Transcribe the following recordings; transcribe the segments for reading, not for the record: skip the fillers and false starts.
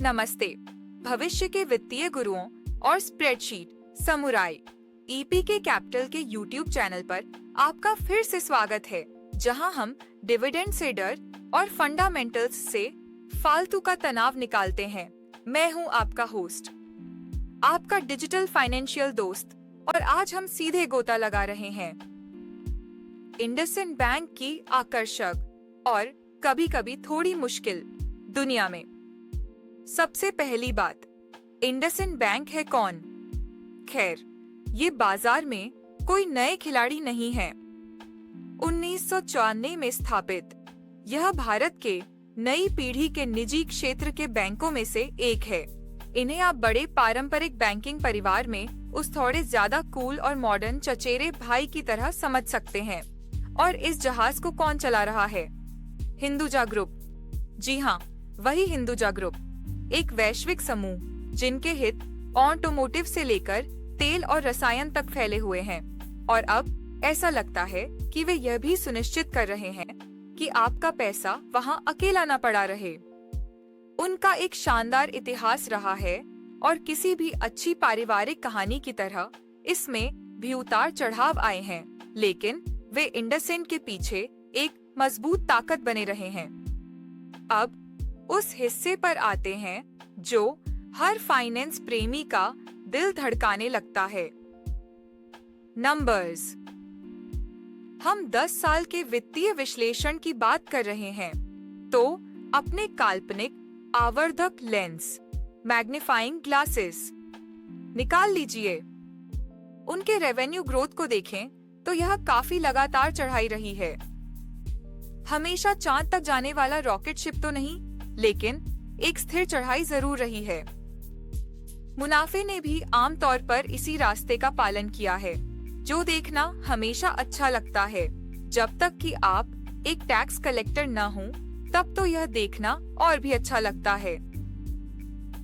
नमस्ते। भविष्य के वित्तीय गुरुओं और स्प्रेडशीट समुराई ईपी के कैपिटल के यूट्यूब चैनल पर आपका फिर से स्वागत है, जहां हम डिविडेंड से डर और फंडामेंटल्स से फालतू का तनाव निकालते हैं। मैं हूं आपका होस्ट, आपका डिजिटल फाइनेंशियल दोस्त, और आज हम सीधे गोता लगा रहे हैं इंडसइंड बैंक की आकर्षक और कभी-कभी थोड़ी मुश्किल दुनिया में। सबसे पहली बात, इंडसइंड बैंक है कौन? खैर, ये बाजार में कोई नए खिलाड़ी नहीं है। 1994 में स्थापित यह भारत के नई पीढ़ी के निजी क्षेत्र के बैंकों में से एक है। इन्हें आप बड़े पारंपरिक बैंकिंग परिवार में उस थोड़े ज्यादा कूल और मॉडर्न चचेरे भाई की तरह समझ सकते हैं। और इस जहाज को कौन चला रहा है? हिंदुजा ग्रुप। जी हाँ, वही हिंदुजा ग्रुप, एक वैश्विक समूह जिनके हित ऑटोमोटिव से लेकर तेल और रसायन तक फैले हुए हैं। और अब ऐसा लगता है कि वे यह भी सुनिश्चित कर रहे हैं कि आपका पैसा वहां अकेला न पड़ा रहे। उनका एक शानदार इतिहास रहा है और किसी भी अच्छी पारिवारिक कहानी की तरह इसमें भी उतार चढ़ाव आए हैं, लेकिन वे इंडसइंड के पीछे एक मजबूत ताकत बने रहे हैं। अब उस हिस्से पर आते हैं जो हर फाइनेंस प्रेमी का दिल धड़काने लगता है, नंबर्स। हम 10 साल के वित्तीय विश्लेषण की बात कर रहे हैं, तो अपने काल्पनिक आवर्धक लेंस मैग्नीफाइंग ग्लासेस निकाल लीजिए। उनके रेवेन्यू ग्रोथ को देखें तो यह काफी लगातार चढ़ाई रही है। हमेशा चांद तक जाने वाला रॉकेट शिप तो नहीं, लेकिन एक स्थिर चढ़ाई जरूर रही है। मुनाफे ने भी आमतौर पर इसी रास्ते का पालन किया है, जो देखना हमेशा अच्छा लगता है। जब तक कि आप एक टैक्स कलेक्टर न हो, तब तो यह देखना और भी अच्छा लगता है।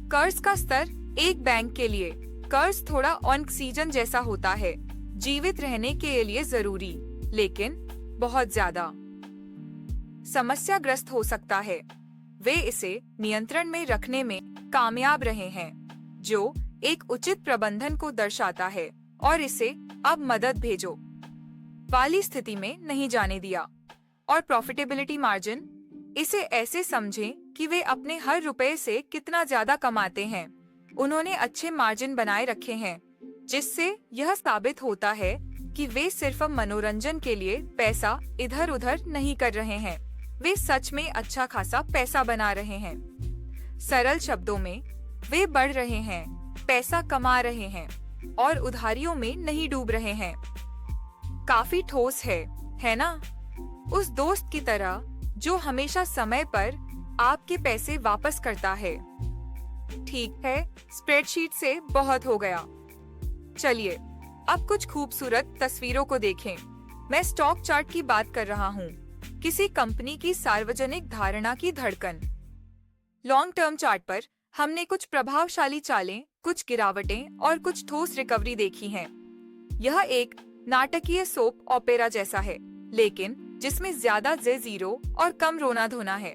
कर्ज का स्तर एक बैंक के लिए कर्ज थोड़ा ऑक्सीजन जैसा होता है, जीवित रहने के लिए जरूरी, लेकिन बहुत ज्यादा समस्याग्रस्त हो सकता है। वे इसे नियंत्रण में रखने में कामयाब रहे हैं, जो एक उचित प्रबंधन को दर्शाता है, और इसे अब मदद भेजो वाली स्थिति में नहीं जाने दिया। और प्रॉफिटेबिलिटी मार्जिन, इसे ऐसे समझें कि वे अपने हर रुपए से कितना ज्यादा कमाते हैं। उन्होंने अच्छे मार्जिन बनाए रखे हैं, जिससे यह साबित होता है कि वे सिर्फ मनोरंजन के लिए पैसा इधर उधर नहीं कर रहे हैं, वे सच में अच्छा खासा पैसा बना रहे हैं। सरल शब्दों में, वे बढ़ रहे हैं, पैसा कमा रहे हैं और उधारियों में नहीं डूब रहे हैं। काफी ठोस है ना? उस दोस्त की तरह जो हमेशा समय पर आपके पैसे वापस करता है। ठीक है, स्प्रेडशीट से बहुत हो गया। चलिए अब कुछ खूबसूरत तस्वीरों को देखें। मैं स्टॉक चार्ट की बात कर रहा हूँ, किसी कंपनी की सार्वजनिक धारणा की धड़कन। लॉन्ग टर्म चार्ट पर हमने कुछ प्रभावशाली चालें, कुछ गिरावटें और कुछ ठोस रिकवरी देखी हैं। यह एक नाटकीय सोप ओपेरा जैसा है, लेकिन जिसमें ज्यादा ज़ीरो और कम रोना धोना है।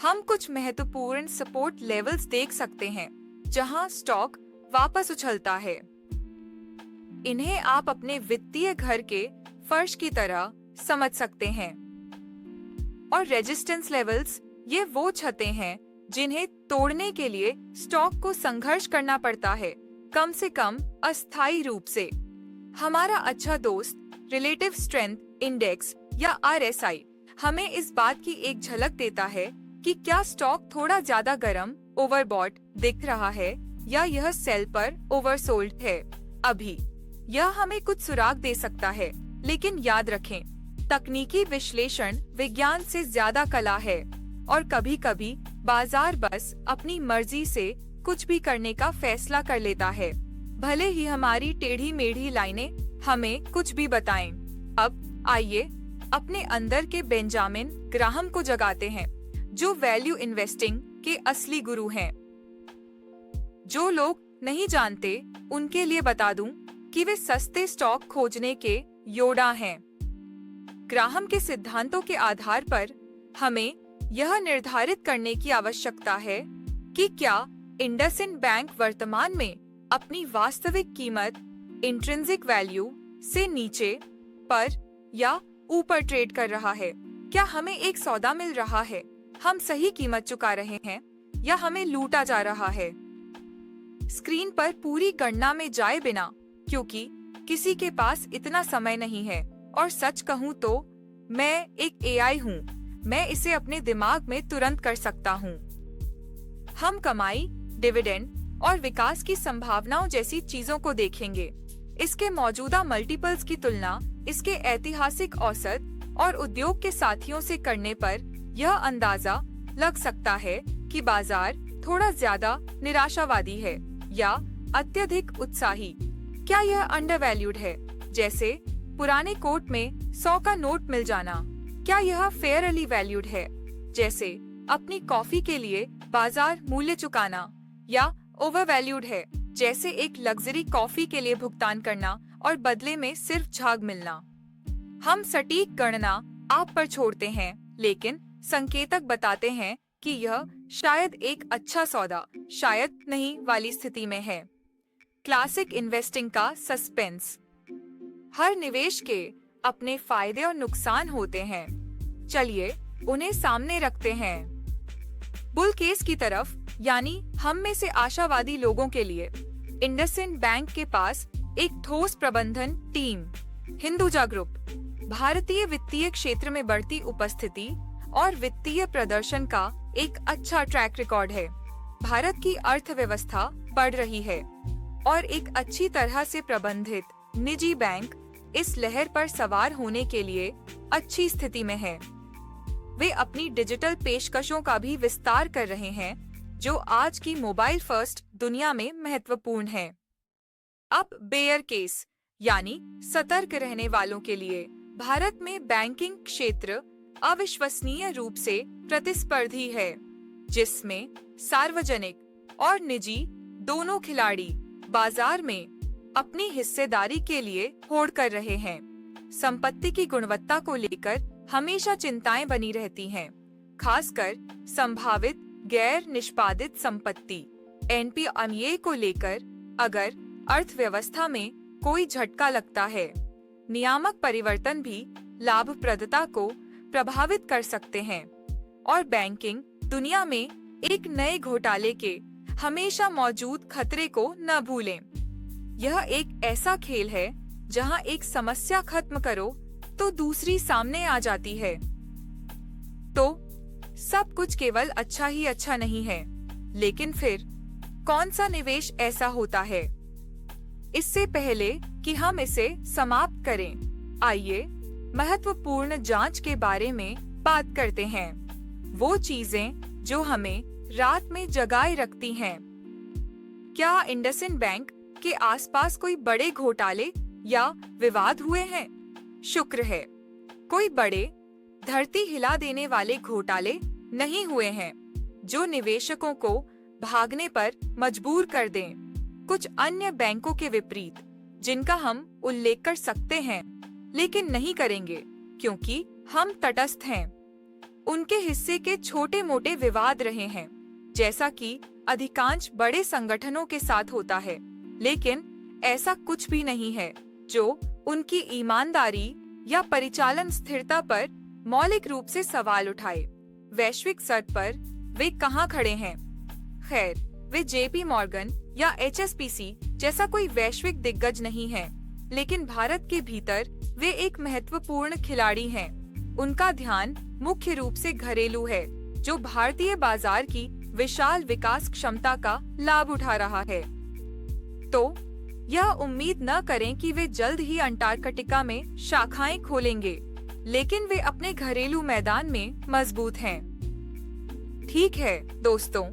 हम कुछ महत्वपूर्ण सपोर्ट लेवल्स देख सकते हैं, जहां स्टॉक वापस उछलता है। इन्हें आप अपने वित्तीय घर के फर्श की तरह समझ सकते हैं। और रेजिस्टेंस लेवल्स, ये वो छतें हैं जिन्हें तोड़ने के लिए स्टॉक को संघर्ष करना पड़ता है, कम से कम अस्थायी रूप से। हमारा अच्छा दोस्त रिलेटिव स्ट्रेंथ इंडेक्स या RSI हमें इस बात की एक झलक देता है कि क्या स्टॉक थोड़ा ज्यादा गर्म, ओवरबॉट दिख रहा है, या यह सेल पर ओवरसोल्ड है। अभी यह हमें कुछ सुराग दे सकता है, लेकिन याद रखें, तकनीकी विश्लेषण विज्ञान से ज्यादा कला है, और कभी-कभी बाजार बस अपनी मर्जी से कुछ भी करने का फैसला कर लेता है, भले ही हमारी टेढ़ी मेढ़ी लाइनें हमें कुछ भी बताएं। अब आइए अपने अंदर के बेंजामिन ग्राहम को जगाते हैं, जो वैल्यू इन्वेस्टिंग के असली गुरु हैं। जो लोग नहीं जानते, उनके लिए बता दूं कि वे सस्ते स्टॉक खोजने के योडा हैं। ग्राहम के सिद्धांतों के आधार पर हमें यह निर्धारित करने की आवश्यकता है कि क्या इंडसइंड बैंक वर्तमान में अपनी वास्तविक कीमत इंट्रिंसिक वैल्यू से नीचे, पर या ऊपर ट्रेड कर रहा है। क्या हमें एक सौदा मिल रहा है, हम सही कीमत चुका रहे हैं या हमें लूटा जा रहा है। स्क्रीन पर पूरी गणना में जाए बिना, क्योंकि किसी के पास इतना समय नहीं है, और सच कहूँ तो मैं एक एआई हूँ, मैं इसे अपने दिमाग में तुरंत कर सकता हूँ। हम कमाई, डिविडेंड और विकास की संभावनाओं जैसी चीजों को देखेंगे। इसके मौजूदा मल्टीपल्स की तुलना इसके ऐतिहासिक औसत और उद्योग के साथियों से करने पर यह अंदाजा लग सकता है कि बाजार थोड़ा ज्यादा निराशावादी है या अत्यधिक उत्साही। क्या यह अंडरवैल्यूड है, जैसे पुराने कोट में 100 का नोट मिल जाना? क्या यह फेयरली वैल्यूड है, जैसे अपनी कॉफी के लिए बाजार मूल्य चुकाना? या ओवरवैल्यूड है, जैसे एक लग्जरी कॉफी के लिए भुगतान करना और बदले में सिर्फ झाग मिलना? हम सटीक गणना आप पर छोड़ते हैं, लेकिन संकेतक बताते हैं कि यह शायद एक अच्छा सौदा, शायद नहीं वाली स्थिति में है। क्लासिक इन्वेस्टिंग का सस्पेंस। हर निवेश के अपने फायदे और नुकसान होते हैं। चलिए उन्हें सामने रखते हैं। बुल केस की तरफ, यानी हम में से आशावादी लोगों के लिए, इंडसइंड बैंक के पास एक ठोस प्रबंधन टीम, हिंदुजा ग्रुप, भारतीय वित्तीय क्षेत्र में बढ़ती उपस्थिति और वित्तीय प्रदर्शन का एक अच्छा ट्रैक रिकॉर्ड है। भारत की अर्थव्यवस्था बढ़ रही है और एक अच्छी तरह से प्रबंधित निजी बैंक इस लहर पर सवार होने के लिए अच्छी स्थिति में है। वे अपनी डिजिटल पेशकशों का भी विस्तार कर रहे हैं, जो आज की मोबाइल फर्स्ट दुनिया में महत्वपूर्ण है। अब बेयर केस, यानी सतर्क रहने वालों के लिए, भारत में बैंकिंग क्षेत्र अविश्वसनीय रूप से प्रतिस्पर्धी है, जिसमें सार्वजनिक और निजी दोनों खिलाड़ी बाजार में अपनी हिस्सेदारी के लिए होड़ कर रहे हैं। संपत्ति की गुणवत्ता को लेकर हमेशा चिंताएं बनी रहती हैं, खासकर संभावित गैर निष्पादित संपत्ति एनपीए को लेकर। अगर अर्थव्यवस्था में कोई झटका लगता है, नियामक परिवर्तन भी लाभप्रदता को प्रभावित कर सकते हैं, और बैंकिंग दुनिया में एक नए घोटाले के हमेशा मौजूद खतरे को न भूलें। यह एक ऐसा खेल है जहां एक समस्या खत्म करो तो दूसरी सामने आ जाती है। तो सब कुछ केवल अच्छा ही अच्छा नहीं है, लेकिन फिर कौन सा निवेश ऐसा होता है? इससे पहले कि हम इसे समाप्त करें, आइए महत्वपूर्ण जांच के बारे में बात करते हैं। वो चीजें जो हमें रात में जगाए रखती हैं। क्या इंडसइंड बैंक के आसपास कोई बड़े घोटाले या विवाद हुए हैं? शुक्र है, कोई बड़े धरती हिला देने वाले घोटाले नहीं हुए हैं जो निवेशकों को भागने पर मजबूर कर दें। कुछ अन्य बैंकों के विपरीत, जिनका हम उल्लेख कर सकते हैं, लेकिन नहीं करेंगे क्योंकि हम तटस्थ हैं। उनके हिस्से के छोटे मोटे विवाद रहे हैं, जैसा कि अधिकांश बड़े संगठनों के साथ होता है, लेकिन ऐसा कुछ भी नहीं है जो उनकी ईमानदारी या परिचालन स्थिरता पर मौलिक रूप से सवाल उठाए। वैश्विक स्तर पर वे कहाँ खड़े हैं? खैर, वे जेपी मॉर्गन या एचएसबीसी जैसा कोई वैश्विक दिग्गज नहीं है, लेकिन भारत के भीतर वे एक महत्वपूर्ण खिलाड़ी हैं। उनका ध्यान मुख्य रूप से घरेलू है, जो भारतीय बाजार की विशाल विकास क्षमता का लाभ उठा रहा है। तो यह उम्मीद न करें कि वे जल्द ही अंटार्कटिका में शाखाएं खोलेंगे, लेकिन वे अपने घरेलू मैदान में मजबूत हैं। ठीक है दोस्तों,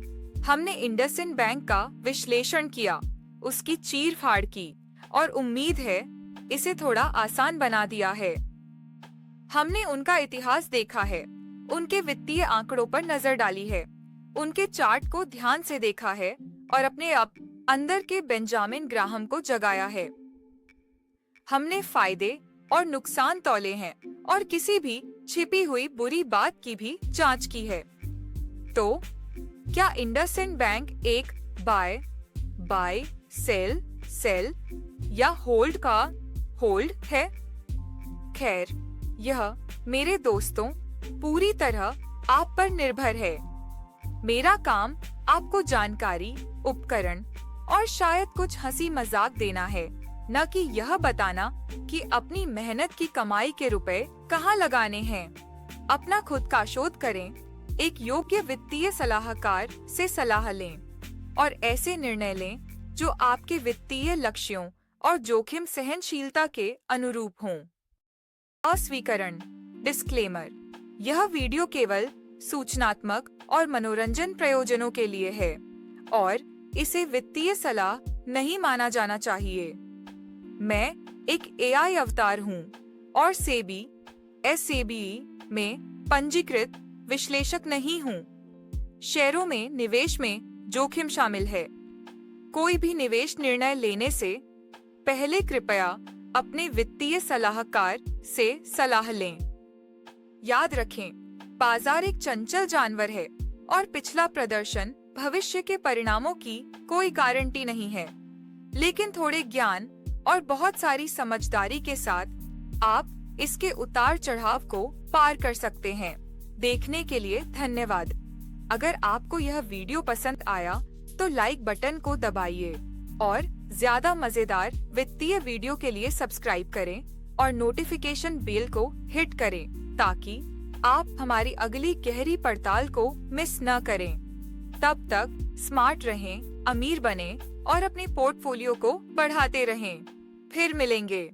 हमने इंडसइंड बैंक का विश्लेषण किया, उसकी चीर-फाड़ की, और उम्मीद है इसे थोड़ा आसान बना दिया है। हमने उनका इतिहास देखा है, उनके वित्तीय आंकड़ों पर नजर डाली है, उनके चार्ट को ध्यान से देखा है और अपने अंदर के बेंजामिन ग्राहम को जगाया है। हमने फायदे और नुकसान तौले हैं और किसी भी छिपी हुई बुरी बात की भी जांच की है। तो क्या इंडसइंड बैंक एक बाय, सेल या होल्ड है? खैर, यह मेरे दोस्तों पूरी तरह आप पर निर्भर है। मेरा काम आपको जानकारी, उपकरण और शायद कुछ हंसी मजाक देना है, न कि यह बताना कि अपनी मेहनत की कमाई के रुपए कहाँ लगाने हैं। अपना खुद का शोध करें, एक योग्य वित्तीय सलाहकार से सलाह लें और ऐसे निर्णय लें जो आपके वित्तीय लक्ष्यों और जोखिम सहनशीलता के अनुरूप हों। अस्वीकरण, डिस्क्लेमर, यह वीडियो केवल सूचनात्मक और मनोरंजन प्रयोजनों के लिए है और इसे वित्तीय सलाह नहीं माना जाना चाहिए। मैं एक एआई अवतार हूँ और SEBI में पंजीकृत विश्लेषक नहीं हूँ। शेयरों में निवेश में जोखिम शामिल है। कोई भी निवेश निर्णय लेने से पहले कृपया अपने वित्तीय सलाहकार से सलाह लें। याद रखें, बाजार एक चंचल जानवर है और पिछला प्रदर्शन भविष्य के परिणामों की कोई गारंटी नहीं है। लेकिन थोड़े ज्ञान और बहुत सारी समझदारी के साथ आप इसके उतार चढ़ाव को पार कर सकते हैं। देखने के लिए धन्यवाद। अगर आपको यह वीडियो पसंद आया तो लाइक बटन को दबाइए और ज्यादा मजेदार वित्तीय वीडियो के लिए सब्सक्राइब करें और नोटिफिकेशन बेल को हिट करें ताकि आप हमारी अगली गहरी पड़ताल को मिस न करें। तब तक स्मार्ट रहें, अमीर बनें और अपने पोर्टफोलियो को बढ़ाते रहें। फिर मिलेंगे।